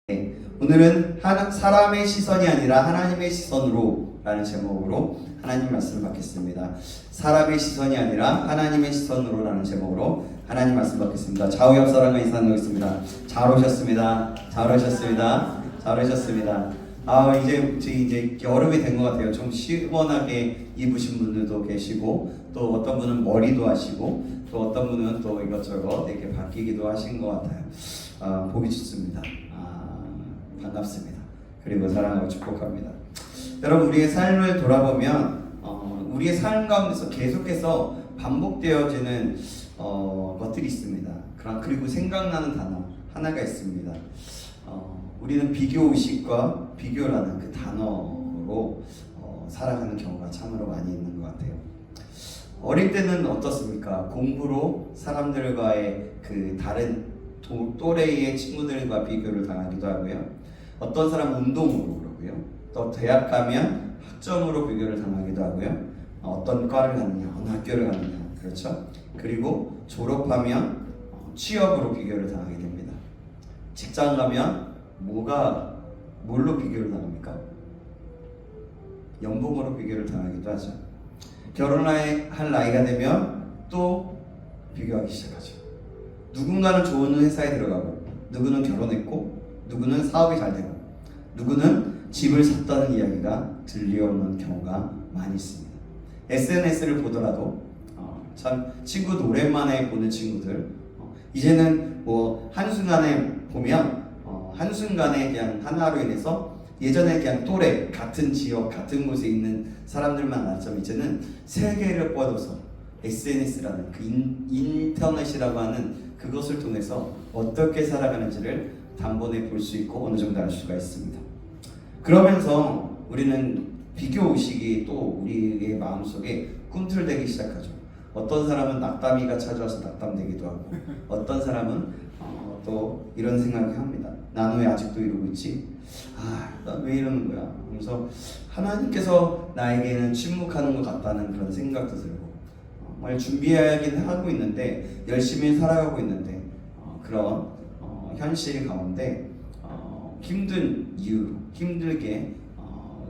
네, 오늘은 사람의 시선이 아니라 하나님의 시선으로 라는 제목으로 하나님 말씀을 받겠습니다. 사람의 시선이 아니라 하나님의 시선으로 라는 제목으로 하나님 말씀 받겠습니다. 좌우옆 사람과 인사 나누겠습니다. 잘 오셨습니다. 잘 오셨습니다. 잘 오셨습니다. 이제 여름이 된 것 같아요. 좀 시원하게 입으신 분들도 계시고, 또 어떤 분은 머리도 하시고, 또 어떤 분은 또 이것저것 이렇게 바뀌기도 하신 것 같아요. 보기 좋습니다. 반갑습니다. 그리고 사랑하고 축복합니다. 여러분, 우리의 삶을 돌아보면 우리의 삶 가운데서 계속해서 반복되어지는 것들이 있습니다. 그리고 생각나는 단어 하나가 있습니다. 우리는 비교의식과 비교라는 그 단어로 살아가는 경우가 참으로 많이 있는 것 같아요. 어릴 때는 어떻습니까? 공부로 사람들과의 그 다른 또래의 친구들과 비교를 당하기도 하고요. 어떤 사람은 운동으로 그러고요. 또 대학 가면 학점으로 비교를 당하기도 하고요. 어떤 과를 가느냐, 어느 학교를 가느냐, 그렇죠? 그리고 졸업하면 취업으로 비교를 당하게 됩니다. 직장 가면 뭘로 비교를 당합니까? 연봉으로 비교를 당하기도 하죠. 결혼할 나이가 되면 또 비교하기 시작하죠. 누군가는 좋은 회사에 들어가고, 누구는 결혼했고, 누구는 사업이 잘 되고, 누구는 집을 샀다는 이야기가 들려오는 경우가 많이 있습니다. SNS를 보더라도 참 친구도 오랜만에 보는 친구들, 이제는 한순간에 보면 한순간에 그냥 하나로 인해서 예전에 그냥 또래, 같은 지역, 같은 곳에 있는 사람들만 만났지만 이제는 세계를 뻗어서 SNS라는 그 인터넷이라고 하는 그것을 통해서 어떻게 살아가는지를 단번에 볼 수 있고 어느 정도 알 수가 있습니다. 그러면서 우리는 비교의식이 또 우리의 마음속에 꿈틀대기 시작하죠. 어떤 사람은 낙담이가 찾아와서 낙담되기도 하고, 어떤 사람은 또 이런 생각을 합니다. 나는 왜 아직도 이러고 있지? 난 왜 이러는 거야? 그래서 하나님께서 나에게는 침묵하는 것 같다는 그런 생각도 들고, 정말 준비하긴 하고 있는데, 열심히 살아가고 있는데, 그런 현실 가운데 힘들게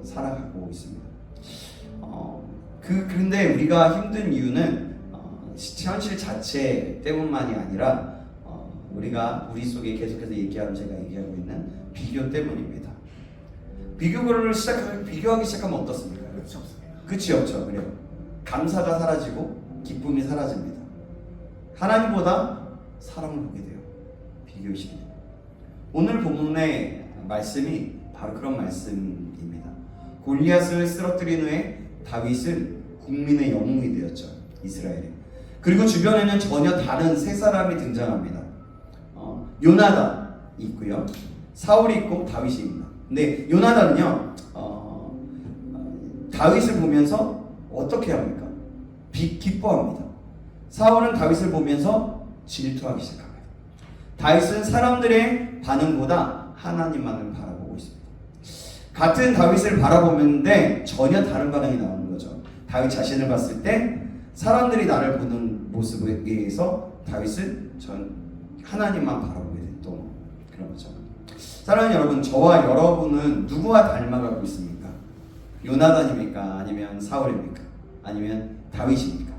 살아가고 있습니다. 그런데 우리가 힘든 이유는 현실 자체 때문만이 아니라 우리 속에 계속해서 제가 얘기하고 있는 비교 때문입니다. 비교하기 시작하면 어떻습니까? 끝이 없습니다. 끝이 없죠. 그래요. 감사가 사라지고 기쁨이 사라집니다. 하나님보다 사람을 보게 돼요. 비교의식이. 오늘 본문의 말씀이 바로 그런 말씀입니다. 골리앗을 쓰러뜨린 후에 다윗은 국민의 영웅이 되었죠. 이스라엘에. 그리고 주변에는 전혀 다른 세 사람이 등장합니다. 요나단이 있고요, 사울이 있고 다윗이 있습니다. 근데 요나단은요, 다윗을 보면서 어떻게 합니까? 기뻐합니다. 사울은 다윗을 보면서 질투하기 시작합니다. 다윗은 사람들의 반응보다 하나님만을 바라보고 있습니다. 같은 다윗을 바라보는데 전혀 다른 반응이 나오는 거죠. 다윗 자신을 봤을 때 사람들이 나를 보는 모습에 의해서 다윗은 하나님만 바라보게 됐던 그런 거죠. 사랑하는 여러분, 저와 여러분은 누구와 닮아가고 있습니까? 요나단입니까? 아니면 사울입니까? 아니면 다윗입니까?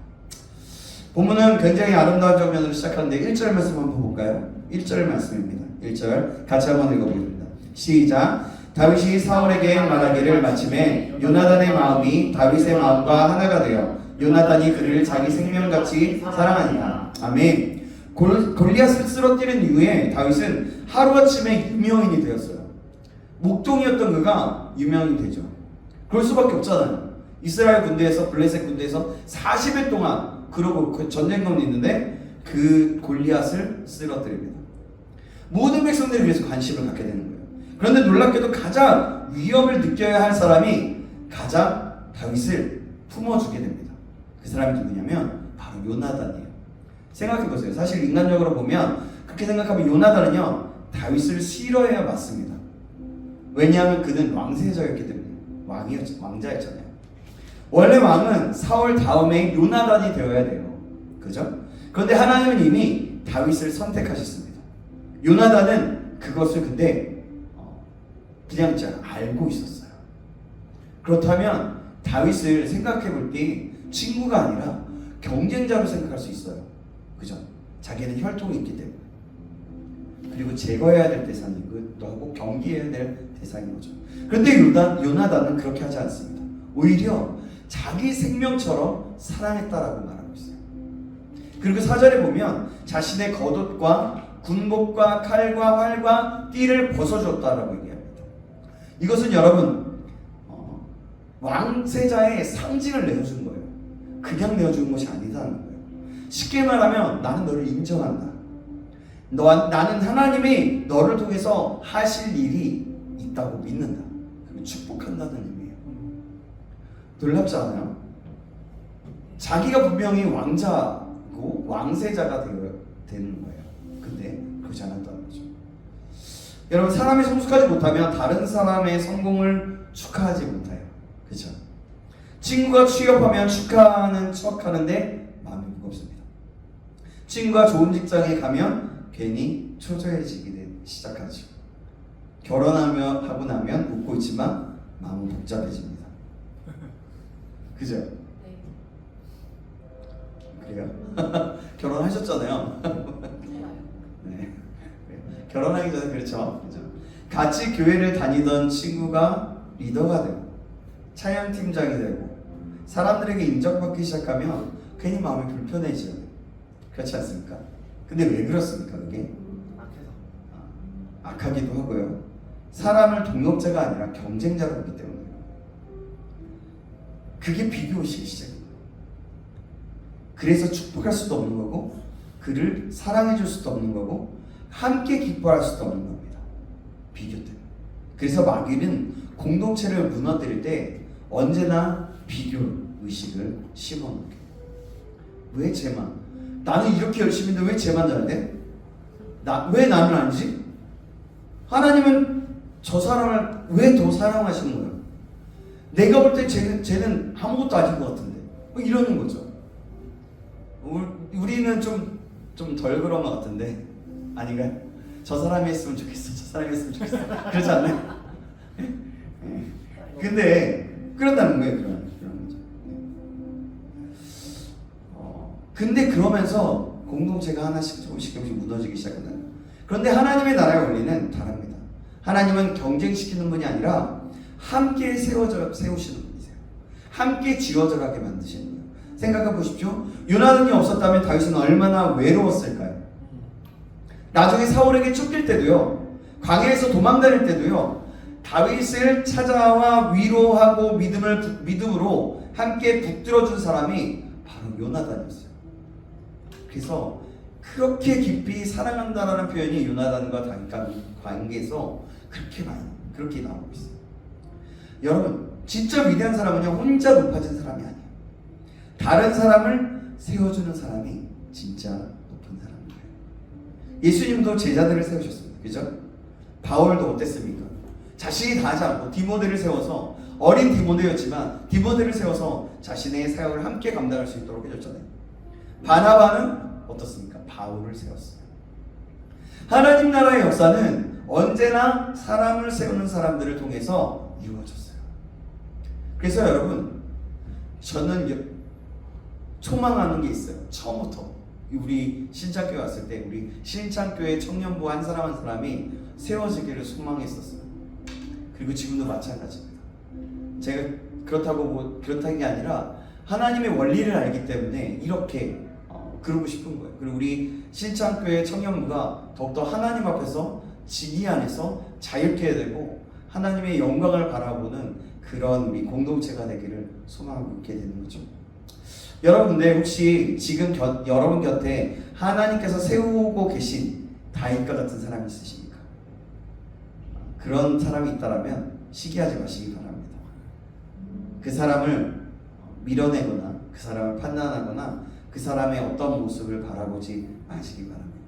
본문은 굉장히 아름다운 장면으로 시작하는데 1절 말씀 한번 볼까요? 1절 말씀입니다. 1절 같이 한번 읽어보겠습니다. 시작. 다윗이 사울에게 말하기를 마침에 요나단의 마음이 다윗의 마음과 하나가 되어 요나단이 그를 자기 생명같이 사랑하니라. 아멘. 골리앗을 쓰러뜨린 이후에 다윗은 하루아침에 유명인이 되었어요. 목동이었던 그가 유명이 되죠. 그럴 수밖에 없잖아요. 이스라엘 군대에서, 블레셋 군대에서 40일 동안 그러고 그 전쟁감이 있는데 그 골리앗을 쓰러뜨립니다. 모든 백성들이 그래서 관심을 갖게 되는 거예요. 그런데 놀랍게도 가장 위협을 느껴야 할 사람이 가장 다윗을 품어주게 됩니다. 그 사람이 누구냐면 바로 요나단이에요. 생각해보세요. 사실 인간적으로 보면 그렇게 생각하면 요나단은요, 다윗을 싫어해야 맞습니다. 왜냐하면 그는 왕세자였기 때문에. 왕자였잖아요. 원래 왕은 사울 다음에 요나단이 되어야 돼요. 그죠? 그런데 하나님은 이미 다윗을 선택하셨습니다. 요나단은 그것을 근데 그냥 잘 알고 있었어요. 그렇다면 다윗을 생각해 볼 때 친구가 아니라 경쟁자로 생각할 수 있어요. 그죠? 자기는 혈통이 있기 때문에. 그리고 제거해야 될 대상이기도 하고 경계해야 될 대상인 거죠. 그런데 요나단은 그렇게 하지 않습니다. 오히려 자기 생명처럼 사랑했다라고 말하고 있어요. 그리고 4절에 보면 자신의 겉옷과 군복과 칼과 활과 띠를 벗어줬다라고 얘기합니다. 이것은 여러분 왕세자의 상징을 내어준 거예요. 그냥 내어준 것이 아니다는 거예요. 쉽게 말하면 나는 너를 인정한다. 나는 하나님이 너를 통해서 하실 일이 있다고 믿는다. 축복한다는 의미예요. 놀랍지 않아요? 자기가 분명히 왕자고 왕세자가 되는 거예요. 근데 그렇지 않았다는 거죠. 여러분, 사람이 성숙하지 못하면 다른 사람의 성공을 축하하지 못해요. 그렇죠? 친구가 취업하면 축하하는 척 하는데 마음이 무겁습니다. 친구가 좋은 직장에 가면 괜히 초조해지기 시작하죠. 하고 나면 웃고 있지만 마음은 복잡해집니다. 그죠? 그래요? 결혼하셨잖아요. 네. 결혼하기 전에 그렇죠. 같이 교회를 다니던 친구가 리더가 되고 차양팀장이 되고 사람들에게 인정받기 시작하면 괜히 마음이 불편해져요. 그렇지 않습니까? 근데 왜 그렇습니까? 그게 악하기도 하고요. 사람을 동역자가 아니라 경쟁자로 보기 때문에요. 그게 비교의식의 시작입니다. 그래서 축복할 수도 없는 거고 그를 사랑해 줄 수도 없는 거고 함께 기뻐할 수도 없는 겁니다. 비교 때문에. 그래서 마귀는 공동체를 무너뜨릴 때 언제나 비교의식을 심어놓게. 왜 쟤만? 나는 이렇게 열심히 했는데 왜 쟤만 잘 돼? 왜 나는 아니지? 하나님은 저 사람을 왜 더 사랑하시는 거예요? 내가 볼 때 쟤는 아무것도 아닌 것 같은데 뭐 이러는 거죠. 우리는 좀 덜 그런 것 같은데 아닌가요? 저 사람이 했으면 좋겠어. 저 사람이 했으면 좋겠어. 그렇지 않나요? 근데 그런다는 거예요. 그런 거죠. 근데 그러면서 공동체가 하나씩 조금씩 무너지기 시작한다. 그런데 하나님의 나라의 원리는 다릅니다. 하나님은 경쟁시키는 분이 아니라 함께 세우시는 분이세요. 함께 지어져 가게 만드시는 분이에요. 생각해 보십시오. 요나단이 없었다면 다윗은 얼마나 외로웠을까요? 나중에 사울에게 쫓길 때도요, 광야에서 도망다닐 때도요, 다윗을 찾아와 위로하고 믿음으로 함께 붙들어준 사람이 바로 요나단이었어요. 그래서 그렇게 깊이 사랑한다라는 표현이 요나단과 다윗 관계에서 그렇게 나오고 있어요. 여러분, 진짜 위대한 사람은요, 혼자 높아진 사람이 아니에요. 다른 사람을 세워주는 사람이 진짜 높은 사람이에요. 예수님도 제자들을 세우셨습니다. 그죠? 바울도 어땠습니까? 자신이 다 하지 않고 디모데를 세워서, 어린 디모데였지만 디모데를 세워서 자신의 사역을 함께 감당할 수 있도록 해줬잖아요. 바나바는 어떻습니까? 바울을 세웠어요. 하나님 나라의 역사는 언제나 사람을 세우는 사람들을 통해서 이루어졌어요. 그래서 여러분, 저는 소망하는 게 있어요. 처음부터 우리 신창교회 왔을 때 우리 신창교회 청년부 한 사람이 세워지기를 소망했었어요. 그리고 지금도 마찬가지입니다. 제가 그렇다는 게 아니라 하나님의 원리를 알기 때문에 이렇게 그러고 싶은 거예요. 그리고 우리 신창교회 청년부가 더욱더 하나님 앞에서 진리 안에서 자유케 되고 하나님의 영광을 바라보는 그런 우리 공동체가 되기를 소망하고 있게 되는 거죠. 여러분, 근데 혹시 지금 여러분 곁에 하나님께서 세우고 계신 다윗과 같은 사람이 있으십니까? 그런 사람이 있다면 시기하지 마시기 바랍니다. 그 사람을 밀어내거나 그 사람을 판단하거나 그 사람의 어떤 모습을 바라보지 마시기 바랍니다.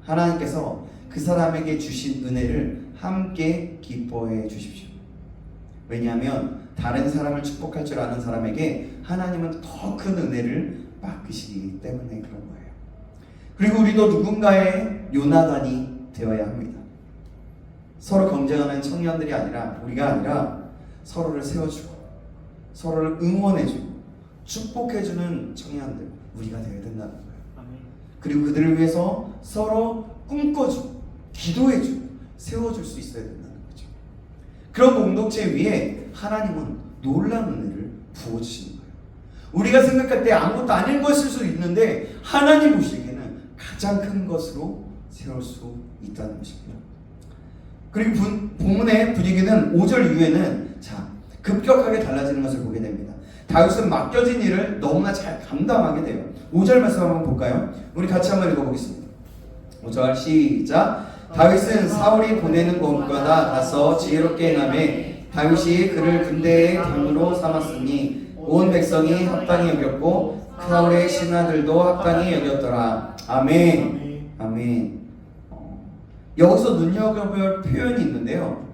하나님께서 그 사람에게 주신 은혜를 함께 기뻐해 주십시오. 왜냐하면 다른 사람을 축복할 줄 아는 사람에게 하나님은 더 큰 은혜를 맡기시기 때문에 그런 거예요. 그리고 우리도 누군가의 요나단이 되어야 합니다. 서로 경쟁하는 청년들이 아니라, 우리가 아니라 서로를 세워주고 서로를 응원해주고 축복해주는 청년들, 우리가 되어야 된다는 거예요. 그리고 그들을 위해서 서로 꿈꿔주고 기도해주고 세워줄 수 있어야 된다는 거죠. 그런 공동체 위에 하나님은 놀라운 은혜를 부어주시는 거예요. 우리가 생각할 때 아무것도 아닌 것일 수도 있는데 하나님 보시기에는 가장 큰 것으로 세울 수 있다는 것입니다. 그리고 본문의 분위기는 5절 이후에는 급격하게 달라지는 것을 보게 됩니다. 다윗은 맡겨진 일을 너무나 잘 감당하게 돼요. 5절 말씀 한번 볼까요? 우리 같이 한번 읽어보겠습니다. 5절 시작. 다윗은 사울이 보내는 곳마다 가서 지혜롭게 행하며 다윗이 그를 군대의 당으로 삼았으니 온 백성이 합당히 여겼고 사울의 신하들도 합당히 여겼더라. 아멘. 아멘. 여기서 눈여겨볼 표현이 있는데요.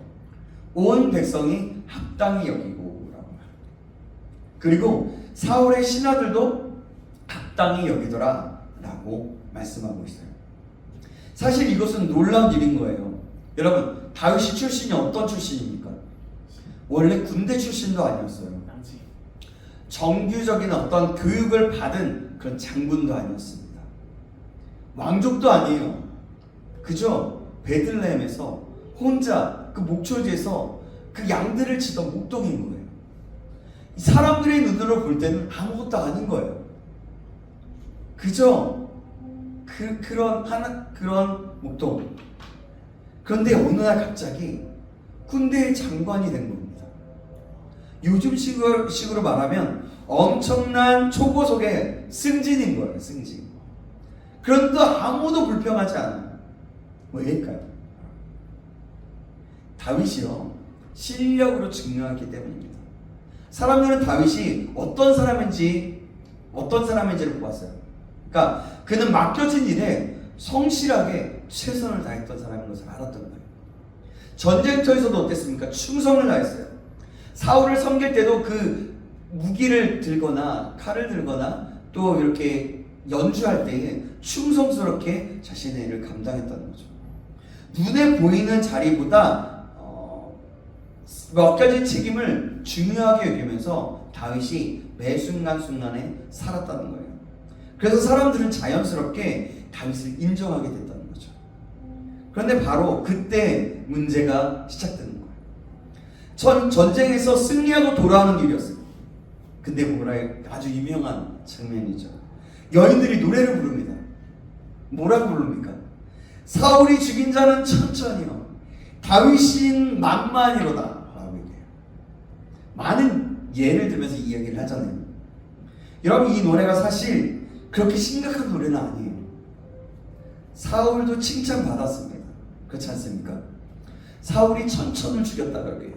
온 백성이 합당히 여기고 라고. 그리고 사울의 신하들도 합당히 여기더라 라고 말씀하고 있어요. 사실 이것은 놀라운 일인 거예요. 여러분, 다윗이 출신이 어떤 출신입니까? 원래 군대 출신도 아니었어요. 정규적인 어떤 교육을 받은 그런 장군도 아니었습니다. 왕족도 아니에요. 그저 베들레헴에서 혼자 그 목초지에서 그 양들을 치던 목동인 거예요. 사람들의 눈으로 볼 때는 아무것도 아닌 거예요. 그저 그런 목동. 그런데 어느 날 갑자기 군대의 장관이 된 겁니다. 요즘 식으로 말하면 엄청난 초고속의 승진인 거예요. 승진. 그런데 아무도 불평하지 않아요. 왜일까요? 다윗이요, 실력으로 증명했기 때문입니다. 사람들은 다윗이 어떤 사람인지를 보았어요. 그러니까 그는 맡겨진 일에 성실하게 최선을 다했던 사람인 것을 알았던 거예요. 전쟁터에서도 어땠습니까? 충성을 다했어요. 사울을 섬길 때도 그 무기를 들거나 칼을 들거나 또 이렇게 연주할 때에 충성스럽게 자신의 일을 감당했다는 거죠. 눈에 보이는 자리보다 맡겨진 책임을 중요하게 여기면서 다윗이 매 순간순간에 살았다는 거예요. 그래서 사람들은 자연스럽게 다윗을 인정하게 됐다는 거죠. 그런데 바로 그때 문제가 시작되는 거예요. 전쟁에서 승리하고 돌아오는 일이었어요. 근데 아주 유명한 장면이죠. 여인들이 노래를 부릅니다. 뭐라고 부릅니까? 사울이 죽인 자는 천천히요, 다윗인 만만이로다 라고 얘기해요. 많은 예를 들면서 이야기를 하잖아요. 여러분, 이 노래가 사실 그렇게 심각한 노래는 아니에요. 사울도 칭찬받았습니다. 그렇지 않습니까? 사울이 천천을 죽였다 그러게요.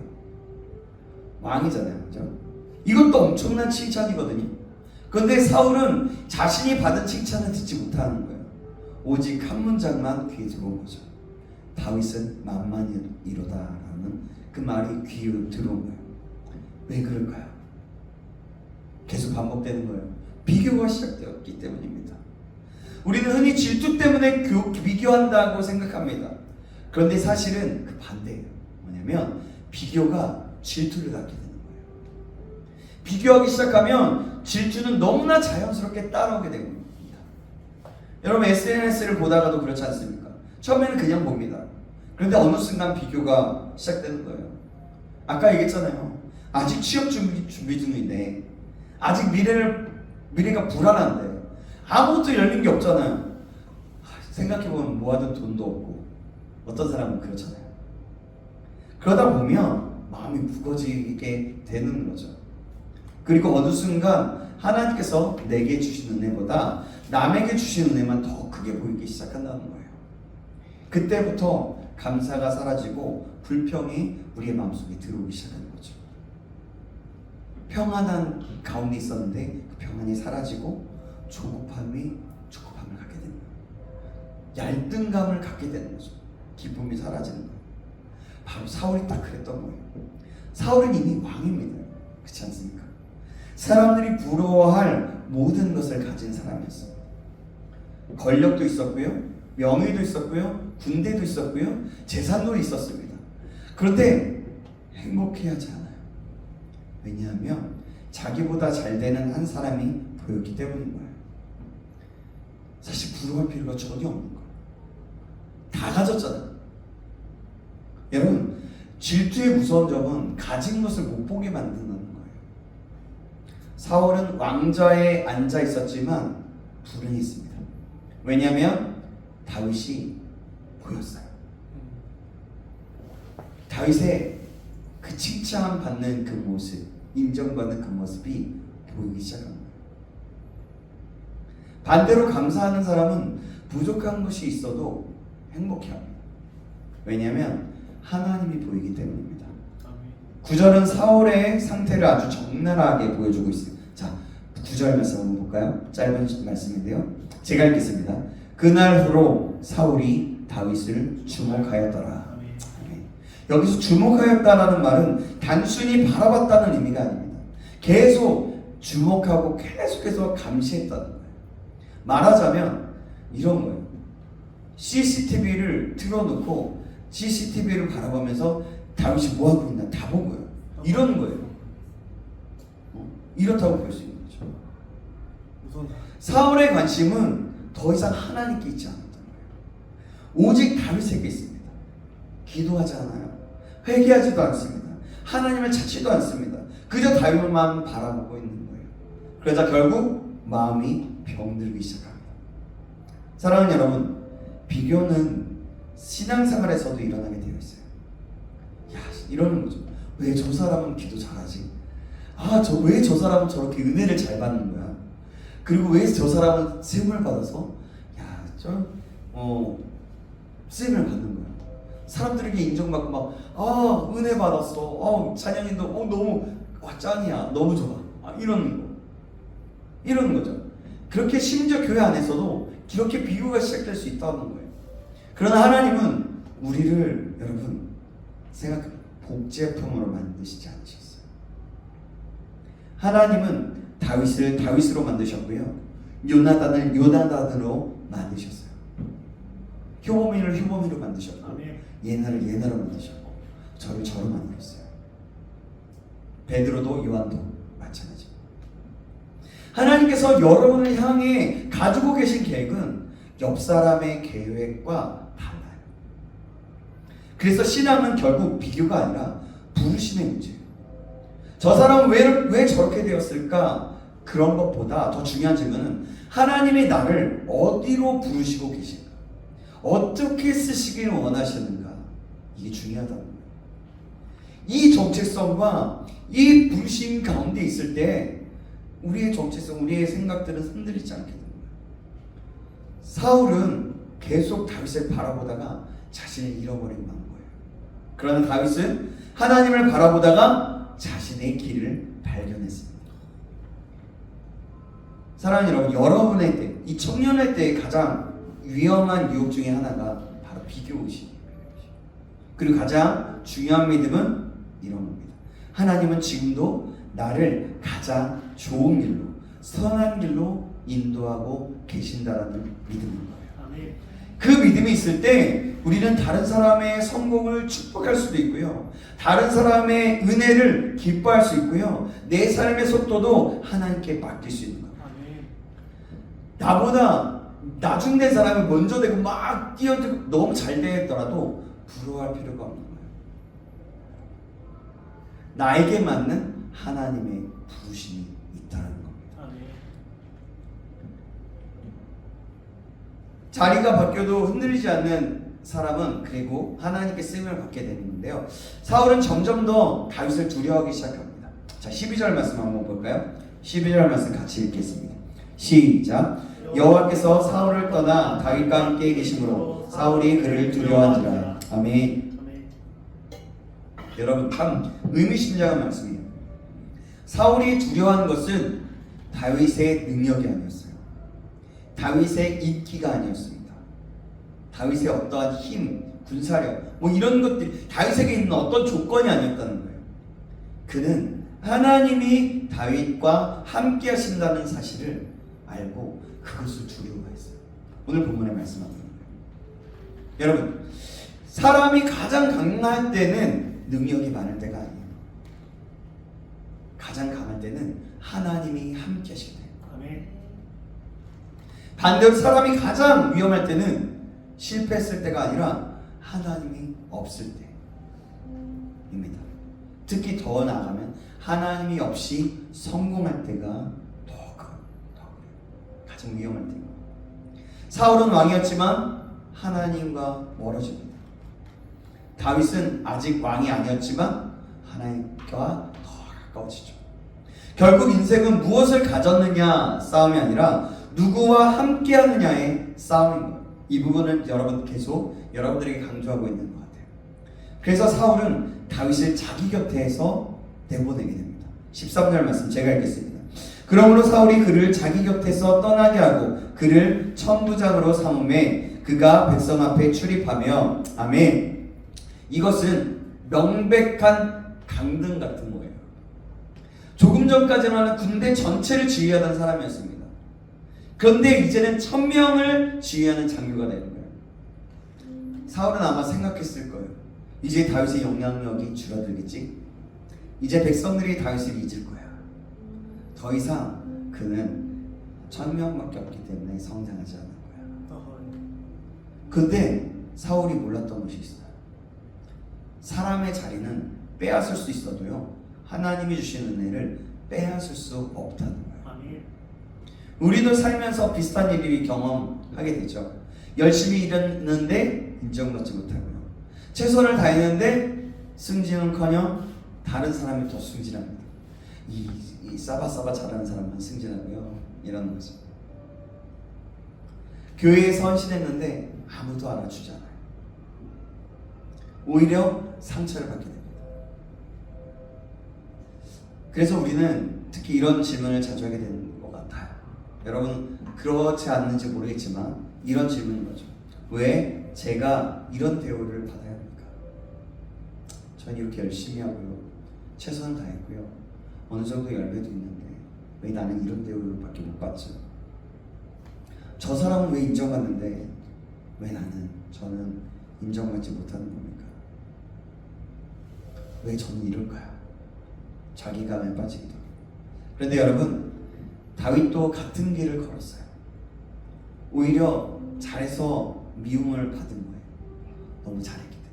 왕이잖아요. 그죠? 이것도 엄청난 칭찬이거든요. 그런데 사울은 자신이 받은 칭찬을 듣지 못하는 거예요. 오직 한 문장만 귀에 들어온 거죠. 다윗은 만만이로다라는 그 말이 귀에 들어온 거예요. 왜 그럴까요? 계속 반복되는 거예요. 비교가 시작되었기 때문입니다. 우리는 흔히 질투 때문에 비교한다고 생각합니다. 그런데 사실은 그 반대예요. 뭐냐면 비교가 질투를 낳게 되는 거예요. 비교하기 시작하면 질투는 너무나 자연스럽게 따라오게 되는 겁니다. 여러분, SNS를 보다가도 그렇지 않습니까? 처음에는 그냥 봅니다. 그런데 어느 순간 비교가 시작되는 거예요. 아까 얘기했잖아요. 아직 취업 준비 중인데, 아직 미래가 불안한데, 아무것도 열린 게 없잖아요. 생각해보면 모아둔 돈도 없고, 어떤 사람은 그렇잖아요. 그러다 보면 마음이 무거워지게 되는 거죠. 그리고 어느 순간 하나님께서 내게 주신 은혜보다 남에게 주신 은혜만 더 크게 보이기 시작한다는 거예요. 그때부터 감사가 사라지고 불평이 우리의 마음속에 들어오기 시작하는 거죠. 평안한 가운데 있었는데 그 평안이 사라지고 조급함을 갖게 되는 거예요. 열등감을 갖게 되는 거죠. 기쁨이 사라지는 거예요. 바로 사울이 딱 그랬던 거예요. 사울은 이미 왕입니다. 그렇지 않습니까? 사람들이 부러워할 모든 것을 가진 사람이었어요. 권력도 있었고요, 명예도 있었고요, 군대도 있었고요, 재산도 있었습니다. 그런데 행복해하지 않아요. 왜냐하면 자기보다 잘 되는 한 사람이 보였기 때문인 거예요. 사실 부러워할 필요가 전혀 없는 거예요. 다 가졌잖아요. 여러분, 질투의 무서운 점은 가진 것을 못 보게 만드는 거예요. 사울은 왕좌에 앉아 있었지만 불행했습니다. 왜냐하면 다윗이 보였어요. 다윗의 그 칭찬받는 그 모습, 인정받는 그 모습이 보이기 시작합니다. 반대로 감사하는 사람은 부족한 것이 있어도 행복해합니다. 왜냐하면 하나님이 보이기 때문입니다. 9절은 사울의 상태를 아주 적나라하게 보여주고 있습니다. 자, 9절 말씀 한번 볼까요? 짧은 말씀인데요. 제가 읽겠습니다. 그날 후로 사울이 다윗을 주목하였더라. 여기서 주목하였다라는 말은 단순히 바라봤다는 의미가 아닙니다. 계속 주목하고 계속해서 감시했다는 거예요. 말하자면 이런 거예요. CCTV를 틀어놓고 CCTV를 바라보면서 다윗이 뭐하고 있나 다 본 거예요. 이런 거예요. 이렇다고 볼 수 있는 거죠. 사울의 관심은 더 이상 하나님께 있지 않았던 거예요. 오직 다윗에게 있습니다. 기도하지 않아요. 회개하지도 않습니다. 하나님을 찾지도 않습니다. 그저 다윗만 바라보고 있는 거예요. 그러자 결국 마음이 병들기 시작합니다. 사랑하는 여러분, 비교는 신앙생활에서도 일어나게 되어 있어요. 야, 이러는 거죠. 왜 저 사람은 기도 잘하지? 왜 저 사람은 저렇게 은혜를 잘 받는 거야? 그리고 왜 저 사람은 세움을 받아서 쓰임을 받는 거야? 사람들에게 인정받고 막 은혜 받았어. 찬양인도 너무 짱이야. 너무 좋아. 이러는 거죠. 그렇게 심지어 교회 안에서도 이렇게 비교가 시작될 수 있다는 거예요. 그러나 하나님은 우리를 여러분 복제품으로 만드시지 않으셨어요. 하나님은 다윗을 다윗으로 만드셨고요. 요나단을 요나단으로 만드셨어요. 효범이를 효범이로 만드셨고 예나를 예나로 만드셨고 저를 저로 만들었어요. 베드로도 요한도 마찬가지. 하나님께서 여러분을 향해 가지고 계신 계획은 옆 사람의 계획과 달라요. 그래서 신앙은 결국 비교가 아니라 부르심의 문제예요. 저 사람은 왜 저렇게 되었을까? 그런 것보다 더 중요한 질문은 하나님이 나를 어디로 부르시고 계신가? 어떻게 쓰시길 원하시는가? 이게 중요하다는 거예요. 이 정체성과 이 부르심 가운데 있을 때 우리의 정체성, 우리의 생각들은 흔들리지 않게 됩니다. 사울은 계속 다윗을 바라보다가 자신을 잃어버린 거예요. 그러나 다윗은 하나님을 바라보다가 자신의 길을 발견했습니다. 사랑하는 여러분, 여러분의 때, 이 청년의 때의 가장 위험한 유혹 중에 하나가 바로 비교의식입니다. 그리고 가장 중요한 믿음은 이런 겁니다. 하나님은 지금도 나를 가장 좋은 길로, 선한 길로 인도하고 계신다라는 믿음인 거예요. 그 믿음이 있을 때 우리는 다른 사람의 성공을 축복할 수도 있고요. 다른 사람의 은혜를 기뻐할 수 있고요. 내 삶의 속도도 하나님께 맡길 수 있는 거예요. 나보다 나중된 사람이 먼저 되고 막 뛰어들고 너무 잘 되더라도 부러워할 필요가 없는 거예요. 나에게 맞는 하나님의 부르심이 있다는 겁니다. 자리가 바뀌어도 흔들리지 않는 사람은 그리고 하나님께 쓰임을 받게 되는데요. 사울은 점점 더 다윗을 두려워하기 시작합니다. 자, 12절 말씀 한번 볼까요? 12절 말씀 같이 읽겠습니다. 시작. 여호와께서 사울을 떠나 다윗과 함께 계심으로 사울이 그를 두려워한지라. 아멘. 여러분, 참 의미심장한 말씀이에요. 사울이 두려워한 것은 다윗의 능력이 아니었어요. 다윗의 인기가 아니었습니다. 다윗의 어떠한 힘, 군사력, 이런 것들이 다윗에게 있는 어떤 조건이 아니었다는 거예요. 그는 하나님이 다윗과 함께 하신다는 사실을 알고 그것을 두려워했어요. 오늘 본문의 말씀하는 거예요. 여러분, 사람이 가장 강할 때는 능력이 많을 때가 아니에요. 가장 강할 때는 하나님이 함께 하시게 돼요. 아멘. 반대로 사람이 가장 위험할 때는 실패했을 때가 아니라 하나님이 없을 때입니다. 특히 더 나아가면 하나님이 없이 성공할 때가 더 그래요. 가장 위험할 때입니다. 사울은 왕이었지만 하나님과 멀어집니다. 다윗은 아직 왕이 아니었지만 하나님과 더 가까워지죠. 결국 인생은 무엇을 가졌느냐 싸움이 아니라 누구와 함께 하느냐의 싸움인 거예요. 이 부분을 여러분 계속 여러분들에게 강조하고 있는 것 같아요. 그래서 사울은 다윗을 자기 곁에서 내보내게 됩니다. 13절 말씀 제가 읽겠습니다. 그러므로 사울이 그를 자기 곁에서 떠나게 하고 그를 천부장으로 삼음에 그가 백성 앞에 출입하며 아멘. 이것은 명백한 강등 같은 거예요. 조금 전까지는 군대 전체를 지휘하던 사람이었습니다. 그런데 이제는 1000명을 지휘하는 장교가 되는 거예요. 사울은 아마 생각했을 거예요. 이제 다윗의 영향력이 줄어들겠지? 이제 백성들이 다윗을 잊을 거야. 더 이상 그는 1000명밖에 없기 때문에 성장하지 않을 거야. 근데 사울이 몰랐던 것이 있어요. 사람의 자리는 빼앗을 수 있어도요, 하나님이 주신 은혜를 빼앗을 수 없다는 거예요. 우리도 살면서 비슷한 일을 경험하게 되죠. 열심히 일했는데 인정받지 못하고요. 최선을 다했는데 승진은커녕 다른 사람이 더 승진합니다. 이 싸바싸바 잘하는 사람만 승진하고요. 이런 거죠. 교회에 헌신했는데 아무도 알아주지 않아요. 오히려 상처를 받게 됩니다. 그래서 우리는 특히 이런 질문을 자주 하게 되는 것 같아요. 여러분 그렇지 않는지 모르겠지만 이런 질문인 거죠. 왜 제가 이런 대우를 받아야 합니까? 전 이렇게 열심히 하고요, 최선을 다했고요, 어느 정도 열매도 있는데 왜 나는 이런 대우밖에 못 받죠? 저 사람은 왜 인정받는데 왜 저는 인정받지 못하는 겁니까? 왜 저는 이럴까요? 자기감에 빠지기도 하고. 그런데 여러분, 다윗도 같은 길을 걸었어요. 오히려 잘해서 미움을 받은 거예요. 너무 잘했기 때문에.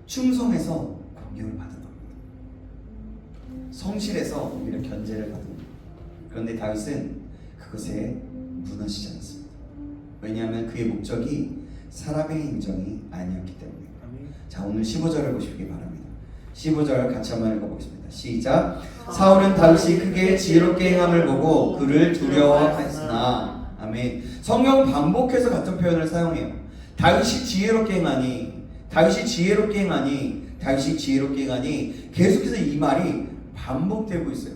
충성해서 공격을 받은 겁니다. 성실해서 오히려 견제를 받은 겁니다. 그런데 다윗은 그것에 무너지지 않았습니다. 왜냐하면 그의 목적이 사람의 인정이 아니었기 때문입니다. 자, 오늘 15절을 보시기 바랍니다. 15절 같이 한번 읽어보겠습니다. 시작. 사울은 다윗이 크게 지혜롭게 행함을 보고 그를 두려워하였으나 아멘. 성경 반복해서 같은 표현을 사용해요. 다윗이 지혜롭게 행하니, 다윗이 지혜롭게 행하니, 다윗이 지혜롭게 행하니, 계속해서 이 말이 반복되고 있어요.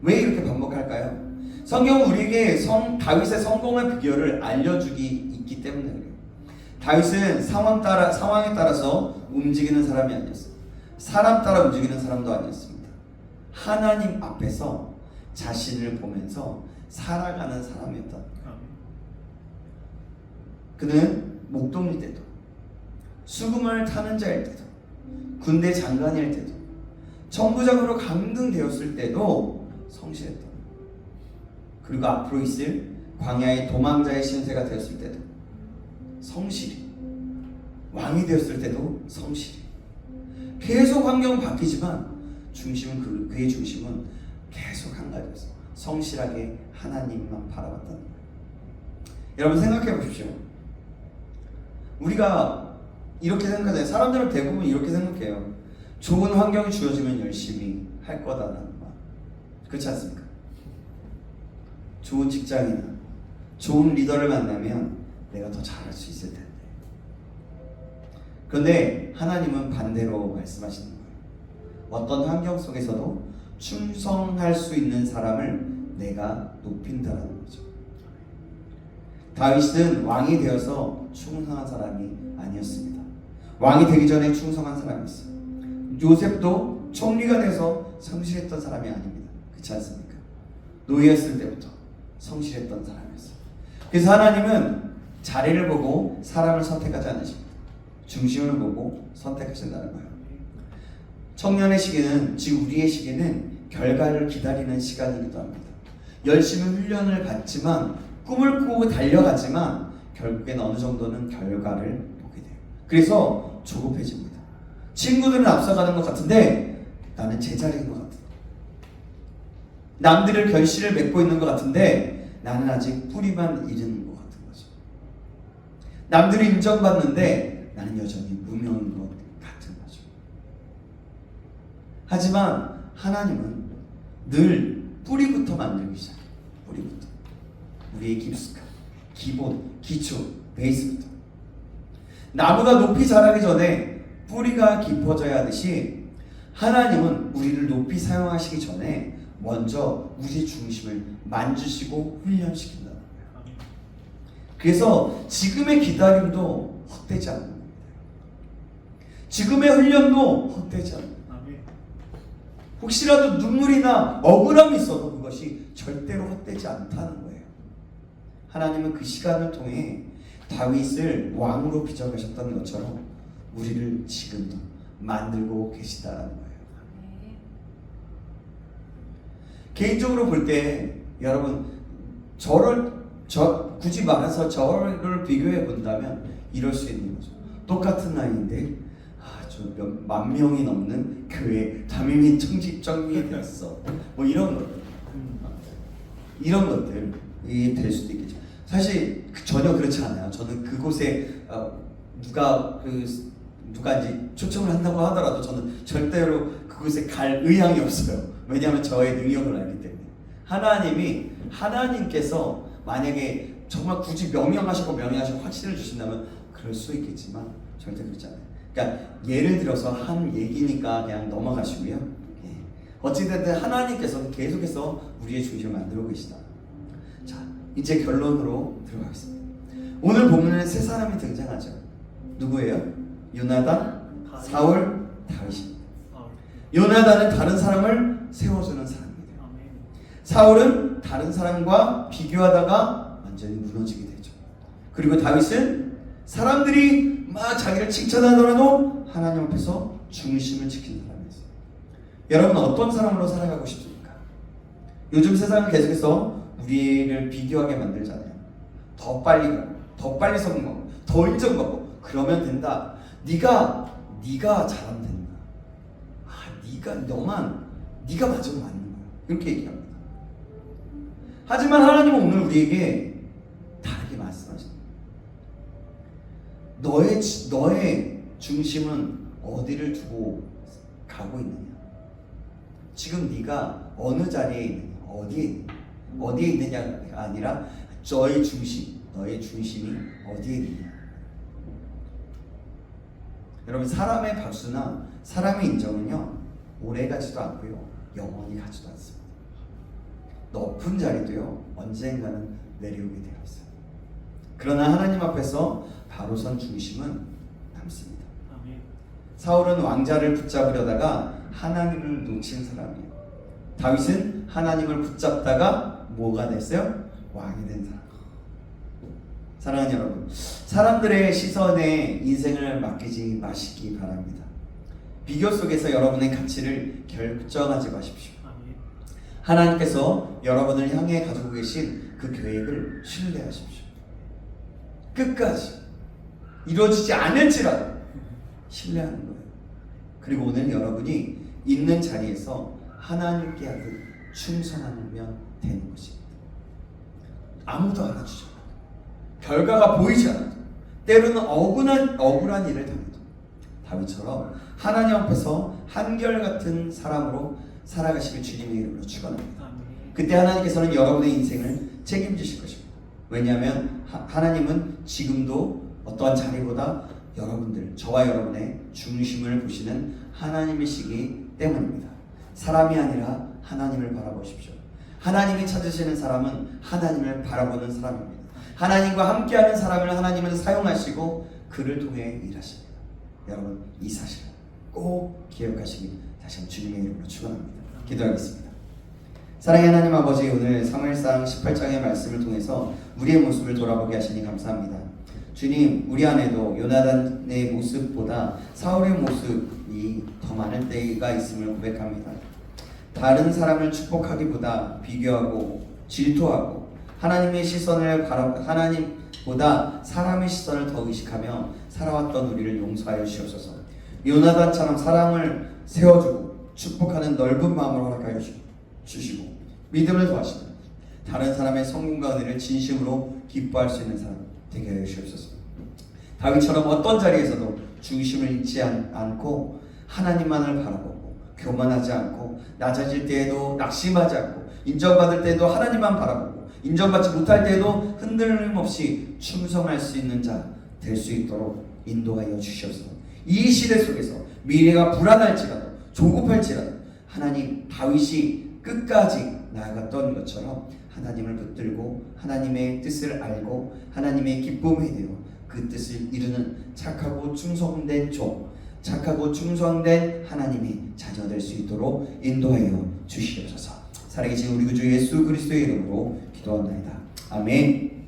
왜 이렇게 반복할까요? 성경은 우리에게 다윗의 성공의 비결을 알려주기 있기 때문에 그래요. 다윗은 상황에 따라서 움직이는 사람이 아니었어요. 사람 따라 움직이는 사람도 아니었습니다. 하나님 앞에서 자신을 보면서 살아가는 사람이었다. 그는 목동일 때도, 수금을 타는 자일 때도, 군대 장관일 때도, 천부장으로 강등되었을 때도 성실했다. 그리고 앞으로 있을 광야의 도망자의 신세가 되었을 때도 성실히, 왕이 되었을 때도 성실히. 계속 환경은 바뀌지만 그의 중심은 계속 한 가지였어요. 성실하게 하나님만 바라봤다는 거예요. 여러분 생각해 보십시오. 우리가 이렇게 생각하잖아요. 사람들은 대부분 이렇게 생각해요. 좋은 환경이 주어지면 열심히 할 거다라는 말. 그렇지 않습니까? 좋은 직장이나 좋은 리더를 만나면 내가 더 잘할 수 있을 텐데. 그런데 하나님은 반대로 말씀하시는 거예요. 어떤 환경 속에서도 충성할 수 있는 사람을 내가 높인다라는 거죠. 다윗은 왕이 되어서 충성한 사람이 아니었습니다. 왕이 되기 전에 충성한 사람이었어요. 요셉도 총리가 돼서 성실했던 사람이 아닙니다. 그렇지 않습니까? 노예였을 때부터 성실했던 사람이었어요. 그래서 하나님은 자리를 보고 사람을 선택하지 않으십니다. 중심을 보고 선택하신다는 거예요. 청년의 시기는, 즉 우리의 시기는 결과를 기다리는 시간이기도 합니다. 열심히 훈련을 받지만, 꿈을 꾸고 달려가지만 결국엔 어느 정도는 결과를 보게 돼요. 그래서 조급해집니다. 친구들은 앞서가는 것 같은데 나는 제자리인 것 같아요. 남들을 결실을 맺고 있는 것 같은데 나는 아직 뿌리만 이르는 것 같은 거죠. 남들이 인정받는데 나는 여전히 무명인 것 같은 거죠. 하지만 하나님은 늘 뿌리부터 만들기 시작해요. 뿌리부터. 우리의 깊숙한 기본, 기초, 베이스부터. 나무가 높이 자라기 전에 뿌리가 깊어져야 하듯이 하나님은 우리를 높이 사용하시기 전에 먼저 우리 중심을 만지시고 훈련시킨다는 거예요. 그래서 지금의 기다림도 헛되지 않는 겁니다. 지금의 훈련도 헛되지 않는 겁니다. 혹시라도 눈물이나 억울함이 있어도 그것이 절대로 헛되지 않다는 거예요. 하나님은 그 시간을 통해 다윗을 왕으로 빚어가셨던 것처럼 우리를 지금도 만들고 계시다라는 거예요. 개인적으로 볼 때 여러분 굳이 말해서 저를 비교해 본다면 이럴 수 있는 거죠. 똑같은 나이인데 저 만 명이 넘는 교회 담임이 청직정이 되었어. 뭐 이런 것들이 될 수도 있겠죠. 사실 전혀 그렇지 않아요. 저는 그곳에 누가 이제 초청을 한다고 하더라도 저는 절대로 그곳에 갈 의향이 없어요. 왜냐하면 저의 능력을 알기 때문에. 하나님께서 만약에 정말 굳이 명령하시고 확신을 주신다면 그럴 수 있겠지만 절대 그렇지 않아요. 그러니까 예를 들어서 한 얘기니까 그냥 넘어가시고요. 어찌됐든 하나님께서 계속해서 우리의 중심을 만들고 계시다. 자, 이제 결론으로 들어가겠습니다. 오늘 본문에 세 사람이 등장하죠. 누구예요? 요나단, 사울, 다윗입니다. 요나단은 다른 사람을 세워주는 사람입니다. 사울은 다른 사람과 비교하다가 완전히 무너지게 되죠. 그리고 다윗은 사람들이 막 자기를 칭찬하더라도 하나님 앞에서 중심을 지키는 사람이었어요. 여러분 어떤 사람으로 살아가고 싶습니까? 요즘 세상은 계속해서 우리를 비교하게 만들잖아요. 더 빨리 가고, 더 빨리 성공하고, 더 인정받고 그러면 된다. 네가 잘하면 된다. 네가 맞으면 맞는 거야. 이렇게 얘기합니다. 하지만 하나님은 오늘 우리에게 다르게 말씀하십니다. 너의 중심은 어디를 두고 가고 있느냐? 지금 네가 어느 자리에 있느냐? 어디에 있느냐가 아니라 너의 중심이 어디에 있느냐? 여러분 사람의 박수나 사람의 인정은요 오래가지도 않고요 영원히 가지도 않습니다. 높은 자리도요 언젠가는 내려오게 되어 있어요. 그러나 하나님 앞에서 바로 선 중심은 남습니다. 아멘. 사울은 왕자를 붙잡으려다가 하나님을 놓친 사람이에요. 다윗은 하나님을 붙잡다가 뭐가 됐어요? 왕이 된 사람. 사랑하는 여러분, 사람들의 시선에 인생을 맡기지 마시기 바랍니다. 비교 속에서 여러분의 가치를 결정하지 마십시오. 하나님께서 여러분을 향해 가지고 계신 그 계획을 신뢰하십시오. 끝까지 이루어지지 않을지라도 신뢰하는 거예요. 그리고 오늘 여러분이 있는 자리에서 하나님께 하듯 충성하면 되는 것입니다. 아무도 알아주지 않아도, 결과가 보이지 않아도, 때로는 억울한 일을 당해도 다윗처럼 하나님 앞에서 한결같은 사람으로 살아가시길 주님의 이름으로 축원합니다. 그때 하나님께서는 여러분의 인생을 책임지실 것입니다. 왜냐하면 하나님은 지금도 어떠한 자리보다 저와 여러분의 중심을 보시는 하나님이시기 때문입니다. 사람이 아니라 하나님을 바라보십시오. 하나님이 찾으시는 사람은 하나님을 바라보는 사람입니다. 하나님과 함께하는 사람을 하나님은 사용하시고 그를 통해 일하십니다. 여러분 이 사실 꼭 기억하시기 다시 한번 주님의 이름으로 축원합니다. 기도하겠습니다. 사랑의 하나님 아버지, 오늘 사무엘상 18장의 말씀을 통해서 우리의 모습을 돌아보게 하시니 감사합니다. 주님, 우리 안에도 요나단의 모습보다 사울의 모습이 더 많을 때가 있음을 고백합니다. 다른 사람을 축복하기보다 비교하고 질투하고 하나님의 시선을 하나님보다 사람의 시선을 더 의식하며 살아왔던 우리를 용서하여 주옵소서. 요나단처럼 사랑을 세워주고 축복하는 넓은 마음을 허락하여 주시고 믿음을 더하시고 다른 사람의 성공과 은혜를 진심으로 기뻐할 수 있는 사람 되게 하여 주옵소서. 다윗처럼 어떤 자리에서도 중심을 잃지 않고 하나님만을 바라보고 교만하지 않고 낮아질 때에도 낙심하지 않고 인정받을 때에도 하나님만 바라보고 인정받지 못할 때에도 흔들림 없이 충성할 수 있는 자 될 수 있도록 인도하여 주시옵소서. 이 시대 속에서 미래가 불안할지라도 조급할지라도 하나님, 다윗이 끝까지 나아갔던 것처럼 하나님을 붙들고 하나님의 뜻을 알고 하나님의 기쁨에 대해 그 뜻을 이루는 착하고 충성된 종, 착하고 충성된 하나님의 자녀 될 수 있도록 인도하여 주시옵소서. 살아계신 우리 구주 예수 그리스도의 이름으로 기도합니다. 아멘.